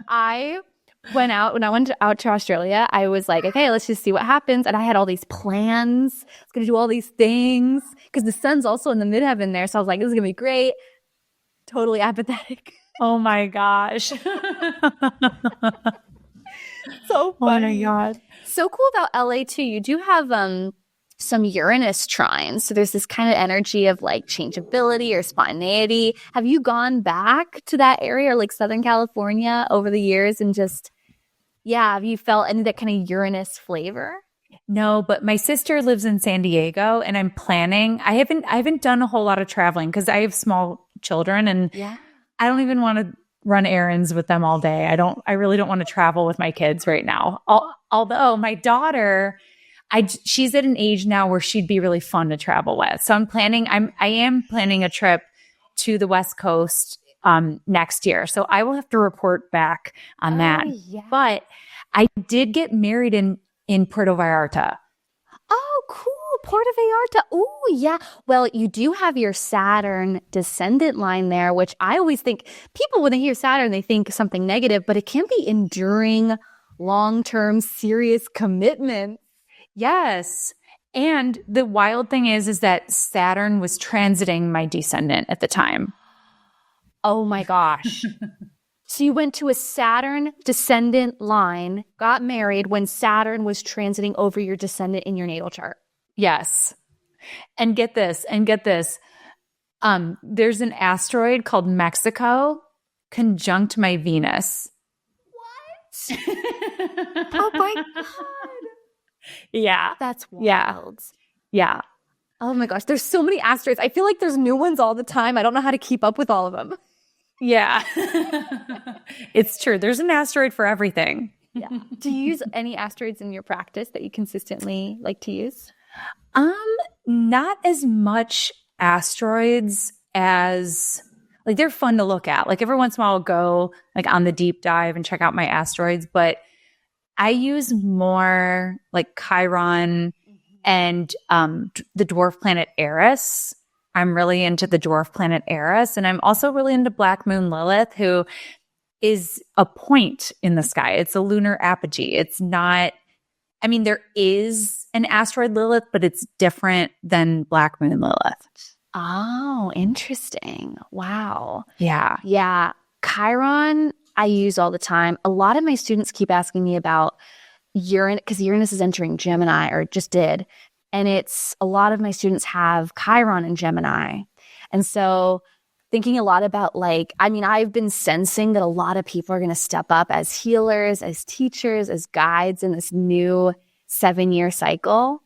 When I went out to Australia, I was like, okay, let's just see what happens. And I had all these plans. I was going to do all these things because the sun's also in the midheaven there. So I was like, this is going to be great. Totally apathetic. Oh my gosh. So funny. Oh my God. So cool about LA too. You do have some Uranus trines. So there's this kind of energy of like changeability or spontaneity. Have you gone back to that area or like Southern California over the years and just, have you felt any of that kind of Uranus flavor? No, but my sister lives in San Diego and I'm planning. I haven't done a whole lot of traveling because I have small children and I don't even want to run errands with them all day. I really don't want to travel with my kids right now. Although my daughter, she's at an age now where she'd be really fun to travel with. So I am planning a trip to the West Coast next year. So I will have to report back on that. Yeah. But I did get married in Puerto Vallarta. Oh, cool. Puerto Vallarta. Oh, yeah. Well, you do have your Saturn descendant line there, which I always think people, when they hear Saturn, they think something negative, but it can be enduring, long-term, serious commitment. Yes. And the wild thing is that Saturn was transiting my descendant at the time. Oh my gosh. So you went to a Saturn descendant line, got married when Saturn was transiting over your descendant in your natal chart. Yes. And get this. There's an asteroid called Mexico conjunct my Venus. What? Oh my God. Yeah. That's wild. Yeah. Oh my gosh, there's so many asteroids. I feel like there's new ones all the time. I don't know how to keep up with all of them. Yeah. It's true. There's an asteroid for everything. Yeah. Do you use any asteroids in your practice that you consistently like to use? Not as much asteroids as like they're fun to look at. Like every once in a while I'll go like on the deep dive and check out my asteroids, but I use more like Chiron and the dwarf planet Eris. I'm really into the dwarf planet Eris, and I'm also really into Black Moon Lilith, who is a point in the sky. It's a lunar apogee. It's not, I mean, there is an asteroid Lilith, but it's different than Black Moon Lilith. Oh, interesting. Wow. Yeah. Yeah. Chiron, I use all the time. A lot of my students keep asking me about Uranus, because Uranus is entering Gemini, or just did. And it's a lot of my students have Chiron in Gemini. And so thinking a lot about like, I mean, I've been sensing that a lot of people are going to step up as healers, as teachers, as guides in this new 7-year cycle.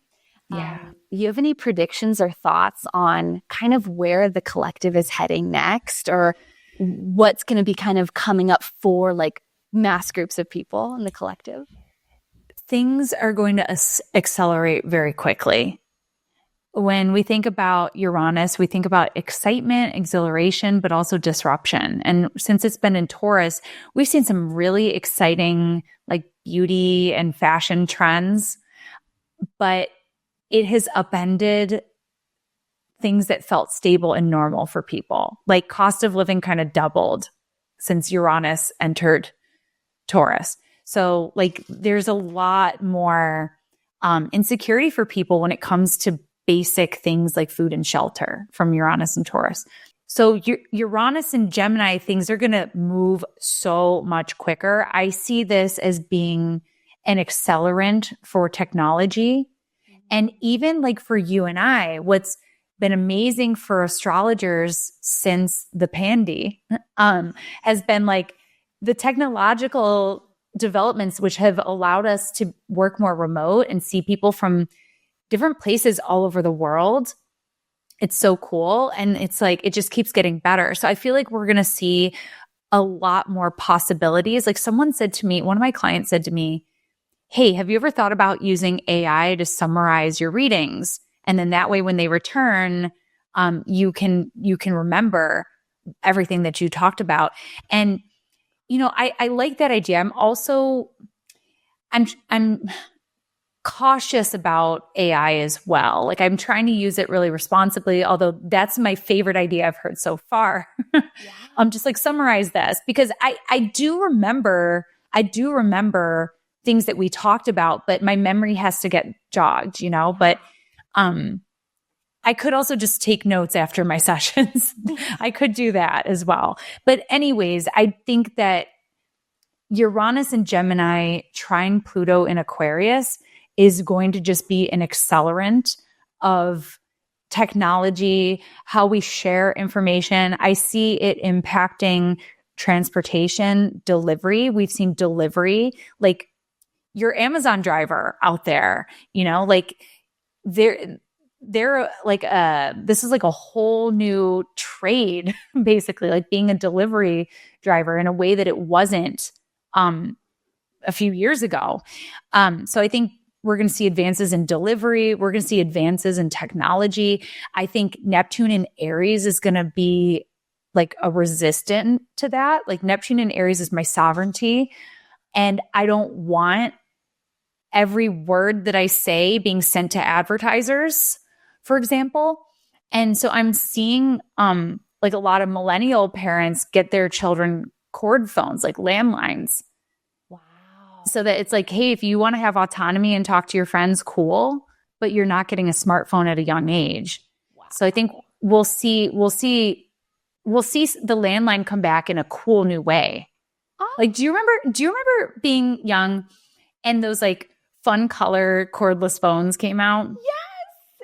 Yeah. You have any predictions or thoughts on kind of where the collective is heading next, or what's going to be kind of coming up for like mass groups of people in the collective? Things are going to accelerate very quickly. When we think about Uranus, we think about excitement, exhilaration, but also disruption. And since it's been in Taurus, we've seen some really exciting like beauty and fashion trends, but it has upended things that felt stable and normal for people. Like cost of living kind of doubled since Uranus entered Taurus. So like there's a lot more insecurity for people when it comes to basic things like food and shelter from Uranus and Taurus. So Uranus and Gemini, things are going to move so much quicker. I see this as being an accelerant for technology. And even like for you and I, what's been amazing for astrologers since the pandy has been like the technological developments, which have allowed us to work more remote and see people from different places all over the world. It's so cool. And it's like, it just keeps getting better. So I feel like we're going to see a lot more possibilities. Like someone said to me, one of my clients said to me, hey, have you ever thought about using AI to summarize your readings? And then that way, when they return, you can remember everything that you talked about. And you know, I like that idea. I'm cautious about AI as well. Like I'm trying to use it really responsibly, although that's my favorite idea I've heard so far. Yeah. I'm just like summarize this because I do remember things that we talked about, but my memory has to get jogged, you know, but I could also just take notes after my sessions. I could do that as well. But anyways, I think that Uranus and Gemini trine Pluto in Aquarius is going to just be an accelerant of technology, how we share information. I see it impacting transportation, delivery. We've seen delivery, like your Amazon driver out there, you know, like they're like this is like a whole new trade, basically, like being a delivery driver in a way that it wasn't a few years ago. So I think we're going to see advances in delivery. We're going to see advances in technology. I think Neptune in Aries is going to be like a resistant to that. Like Neptune in Aries is my sovereignty. And I don't want every word that I say being sent to advertisers, for example. And so I'm seeing like a lot of millennial parents get their children cord phones, like landlines. Wow. So that it's like, hey, if you want to have autonomy and talk to your friends, cool, but you're not getting a smartphone at a young age. Wow. So I think we'll see the landline come back in a cool new way. Oh. Like, do you remember being young and those like fun color cordless phones came out? Yes.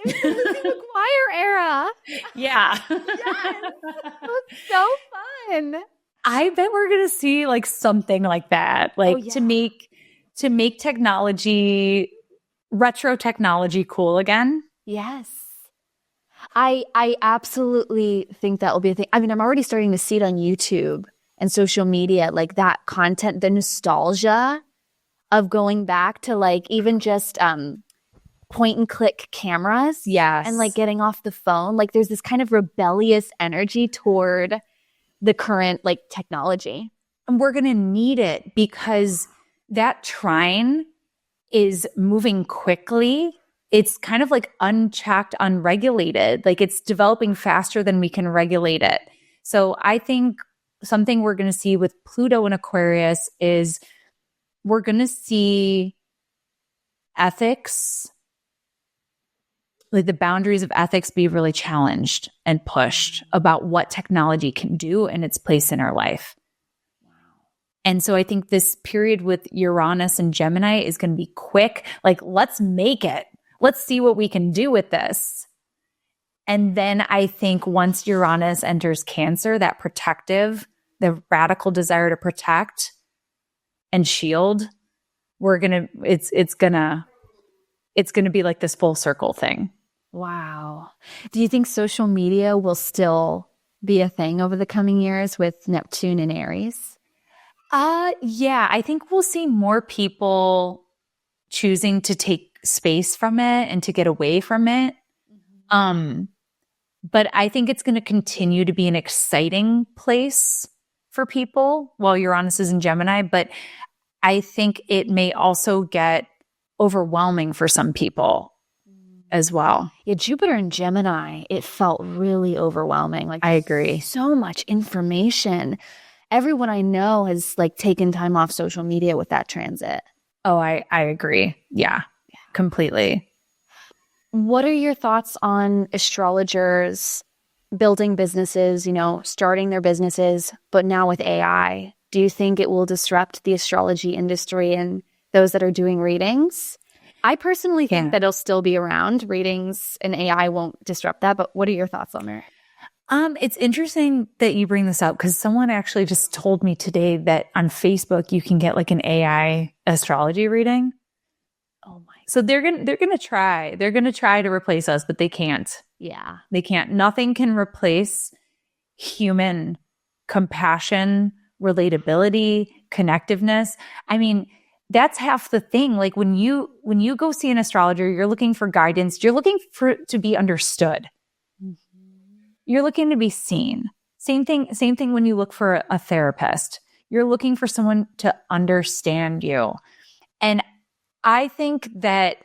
It was the Lizzie McGuire era. Yeah. Yes. It was so fun. I bet we're going to see like something like that, like to make technology, retro technology cool again. Yes. I absolutely think that will be a thing. I mean, I'm already starting to see it on YouTube and social media, like that content, the nostalgia of going back to like even just point and click cameras. Yes. And like getting off the phone. Like there's this kind of rebellious energy toward the current like technology. And we're going to need it because that trine is moving quickly. It's kind of like unchecked, unregulated. Like it's developing faster than we can regulate it. So I think something we're going to see with Pluto in Aquarius is we're going to see ethics, like the boundaries of ethics be really challenged and pushed about what technology can do and its place in our life. And so I think this period with Uranus and Gemini is going to be quick. Like, let's make it. Let's see what we can do with this. And then I think once Uranus enters Cancer, that protective, the radical desire to protect and shield, it's gonna be like this full circle thing. Wow. Do you think social media will still be a thing over the coming years with Neptune and Aries? Yeah, I think we'll see more people choosing to take space from it and to get away from it. But I think it's going to continue to be an exciting place for people while Uranus is in Gemini. But I think it may also get overwhelming for some people as well. Yeah, Jupiter and Gemini, it felt really overwhelming. Like I agree. So much information. Everyone I know has like taken time off social media with that transit. Oh, I agree. Yeah, completely. What are your thoughts on astrologers building businesses, starting their businesses, but now with AI? Do you think it will disrupt the astrology industry and those that are doing readings? I personally think that it'll still be around. Readings and AI won't disrupt that, but what are your thoughts on it? It's interesting that you bring this up because someone actually just told me today that on Facebook you can get like an AI astrology reading. Oh my! So they're gonna try to replace us, but they can't. Yeah, they can't. Nothing can replace human compassion, relatability, connectiveness. I mean, that's half the thing. Like when you go see an astrologer, you're looking for guidance. You're looking to be understood. You're looking to be seen. Same thing when you look for a therapist. You're looking for someone to understand you. And I think that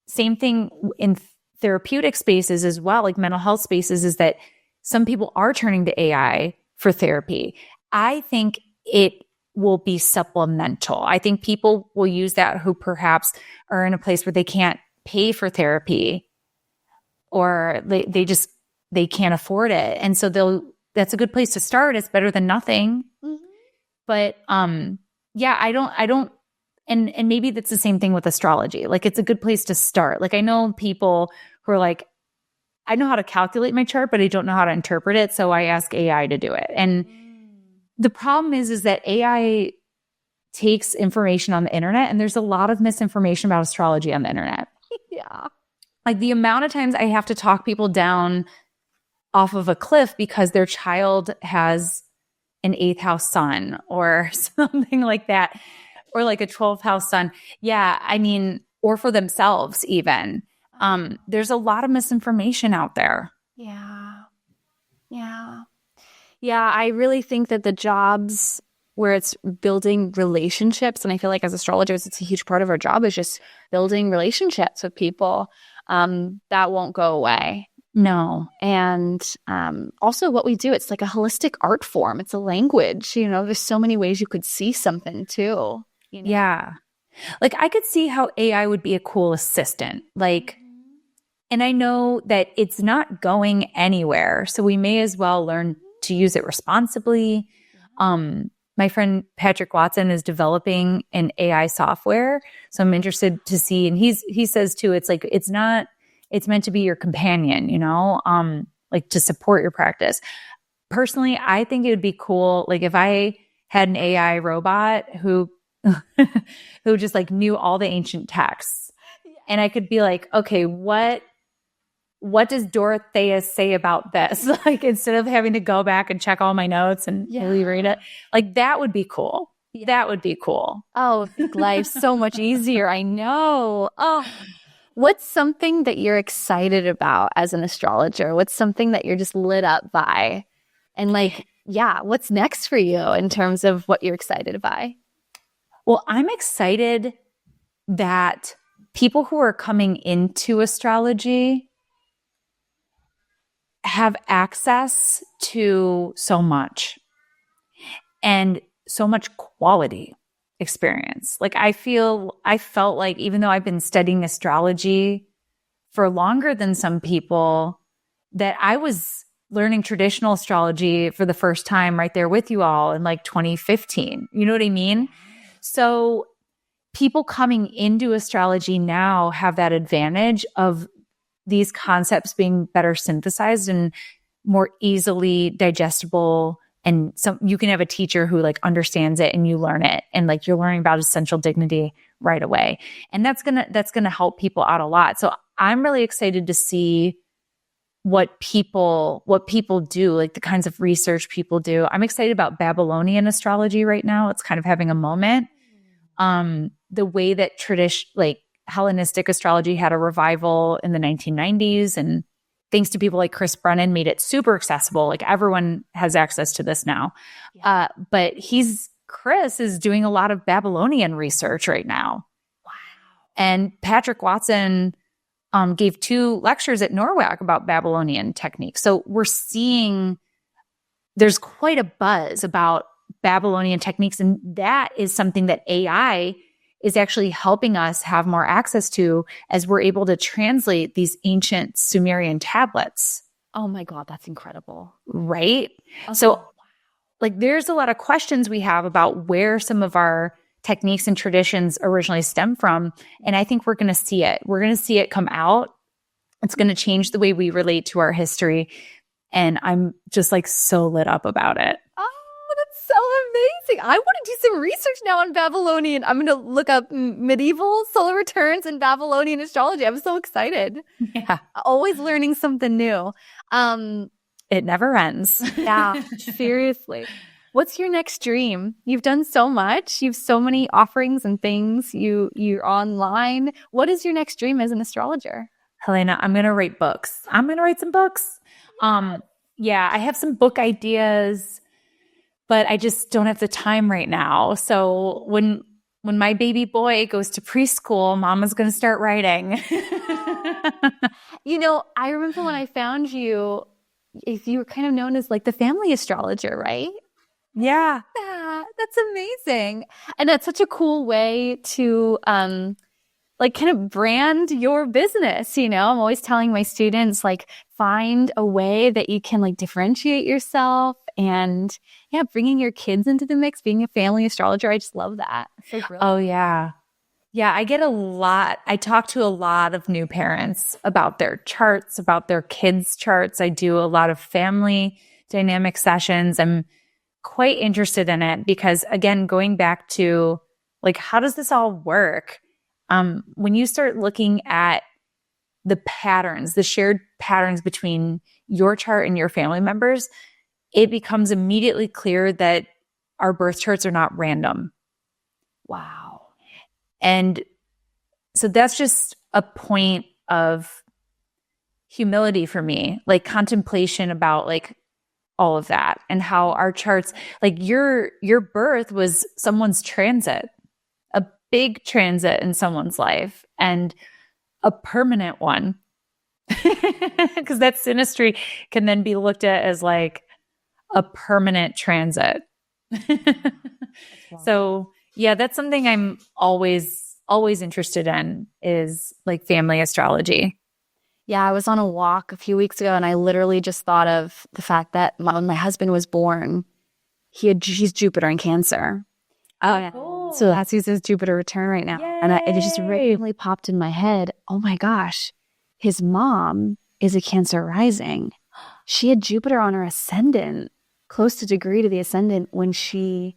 same thing in therapeutic spaces as well, like mental health spaces, is that some people are turning to AI for therapy. I think it will be supplemental. I think people will use that who perhaps are in a place where they can't pay for therapy or they can't afford it. And so that's a good place to start. It's better than nothing. Mm-hmm. But yeah, I don't and maybe that's the same thing with astrology. Like it's a good place to start. Like I know people who are like, I know how to calculate my chart, but I don't know how to interpret it. So I ask AI to do it. And the problem is that AI takes information on the internet and there's a lot of misinformation about astrology on the internet. Yeah. Like the amount of times I have to talk people down off of a cliff because their child has an 8th house sun or something like that, or like a 12th house sun. Yeah, I mean, or for themselves even. There's a lot of misinformation out there. Yeah. Yeah. Yeah, I really think that the jobs where it's building relationships, and I feel like as astrologers, it's a huge part of our job is just building relationships with people. That won't go away. No. And also what we do, it's like a holistic art form. It's a language, there's so many ways you could see something too. Yeah. Like I could see how AI would be a cool assistant. Like, and I know that it's not going anywhere. So we may as well learn to use it responsibly. My friend Patrick Watson is developing an AI software. So I'm interested to see, and he says too, it's like, it's meant to be your companion, like to support your practice. Personally, I think it would be cool. Like if I had an AI robot who just like knew all the ancient texts and I could be like, okay, what what does Dorothea say about this? Like, instead of having to go back and check all my notes and really read it, like that would be cool. Yeah. That would be cool. Oh, make life so much easier. I know. Oh, what's something that you're excited about as an astrologer? What's something that you're just lit up by? And like, yeah, what's next for you in terms of what you're excited by? Well, I'm excited that people who are coming into astrology have access to so much and so much quality experience. Like I felt like even though I've been studying astrology for longer than some people, that I was learning traditional astrology for the first time right there with you all in like 2015. You know what I mean? So people coming into astrology now have that advantage of these concepts being better synthesized and more easily digestible. And so you can have a teacher who like understands it and you learn it. And like you're learning about essential dignity right away. And that's going to help people out a lot. So I'm really excited to see what people do, like the kinds of research people do. I'm excited about Babylonian astrology right now. It's kind of having a moment. The way that like Hellenistic astrology had a revival in the 1990s, and thanks to people like Chris Brennan, made it super accessible. Like everyone has access to this now. Yeah. But Chris is doing a lot of Babylonian research right now. Wow. And Patrick Watson gave 2 lectures at NORWAC about Babylonian techniques. So we're seeing there's quite a buzz about Babylonian techniques. And that is something that AI is actually helping us have more access to as we're able to translate these ancient Sumerian tablets. Oh my God, that's incredible. Right? Okay. So like there's a lot of questions we have about where some of our techniques and traditions originally stem from. And I think we're going to see it. We're going to see it come out. It's going to change the way we relate to our history. And I'm just like so lit up about it. Oh, that's so amazing. I want to do some research now on Babylonian. I'm going to look up medieval solar returns and Babylonian astrology. I'm so excited. Yeah. Always learning something new. It never ends. Yeah, seriously. What's your next dream? You've done so much. You've so many offerings and things. You're online. What is your next dream as an astrologer? Helena, I'm going to write books. I'm going to write some books. Yeah, I have some book ideas, but I just don't have the time right now. So when my baby boy goes to preschool, Mama's going to start writing. You know, I remember when I found you, if you were kind of known as like the family astrologer, right? Yeah. That's amazing. And that's such a cool way to like kind of brand your business. You know, I'm always telling my students, like, find a way that you can like differentiate yourself, and yeah, bringing your kids into the mix, being a family astrologer. I just love that. So brilliant. Oh yeah. Yeah, I talk to a lot of new parents about their charts, about their kids' charts. I do a lot of family dynamic sessions. I'm quite interested in it because, again, going back to like, how does this all work? When you start looking at the patterns, the shared patterns between your chart and your family members, it becomes immediately clear that our birth charts are not random. Wow. And so that's just a point of humility for me, like contemplation about like all of that and how our charts, like your birth was someone's transit, a big transit in someone's life, and a permanent one. Because that synastry can then be looked at as like a permanent transit. So yeah, that's something I'm always interested in, is like family astrology. Yeah, I was on a walk a few weeks ago and I literally just thought of the fact that when my husband was born, he's Jupiter in Cancer. Oh, yeah. Cool. So that's his Jupiter return right now. Yay. And it just randomly popped in my head, oh my gosh, his mom is a Cancer rising. She had Jupiter on her ascendant, close to degree to the ascendant, when she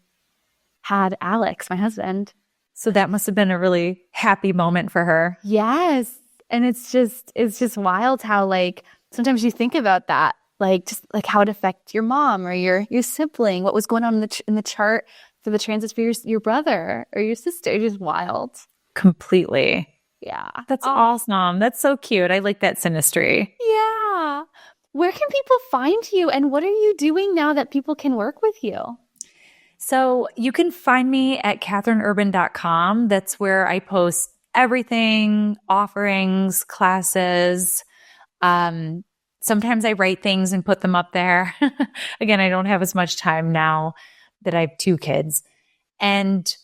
had Alex, my husband. So that must have been a really happy moment for her. Yes. And it's just wild how like sometimes you think about that, like just like how it affect your mom or your sibling, what was going on in the chart for the transits for your brother or your sister. It's just wild. Completely. Yeah. That's awesome. That's so cute. I like that synastry. Yeah. Where can people find you and what are you doing now that people can work with you? So you can find me at catherineurban.com. That's where I post everything, offerings, classes. Sometimes I write things and put them up there. Again, I don't have as much time now that I have 2 kids. And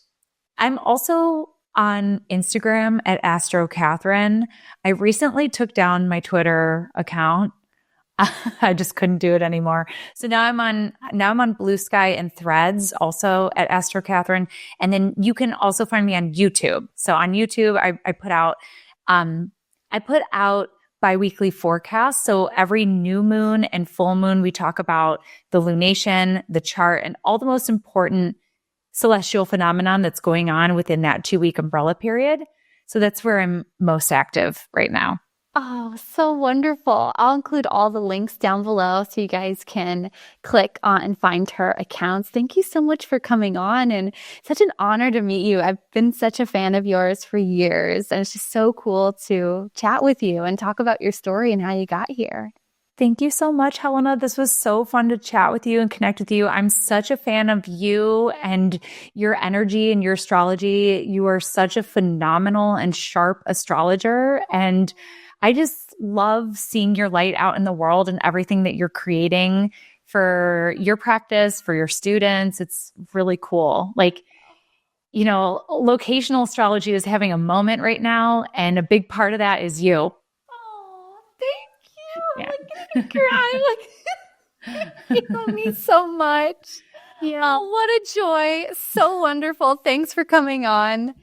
I'm also on Instagram at AstroCatherine. I recently took down my Twitter account. I just couldn't do it anymore. So now I'm on Blue Sky and Threads also at AstroCatherine. And then you can also find me on YouTube. So on YouTube, I put out biweekly forecasts. So every new moon and full moon, we talk about the lunation, the chart, and all the most important celestial phenomenon that's going on within that 2-week umbrella period. So that's where I'm most active right now. Oh, so wonderful. I'll include all the links down below so you guys can click on and find her accounts. Thank you so much for coming on and such an honor to meet you. I've been such a fan of yours for years and it's just so cool to chat with you and talk about your story and how you got here. Thank you so much, Helena. This was so fun to chat with you and connect with you. I'm such a fan of you and your energy and your astrology. You are such a phenomenal and sharp astrologer. And I just love seeing your light out in the world and everything that you're creating for your practice, for your students. It's really cool. Like, you know, locational astrology is having a moment right now. And a big part of that is you. Oh, thank you. Yeah. I'm like gonna cry. Like, you love me so much. Yeah. Oh, what a joy. So wonderful. Thanks for coming on.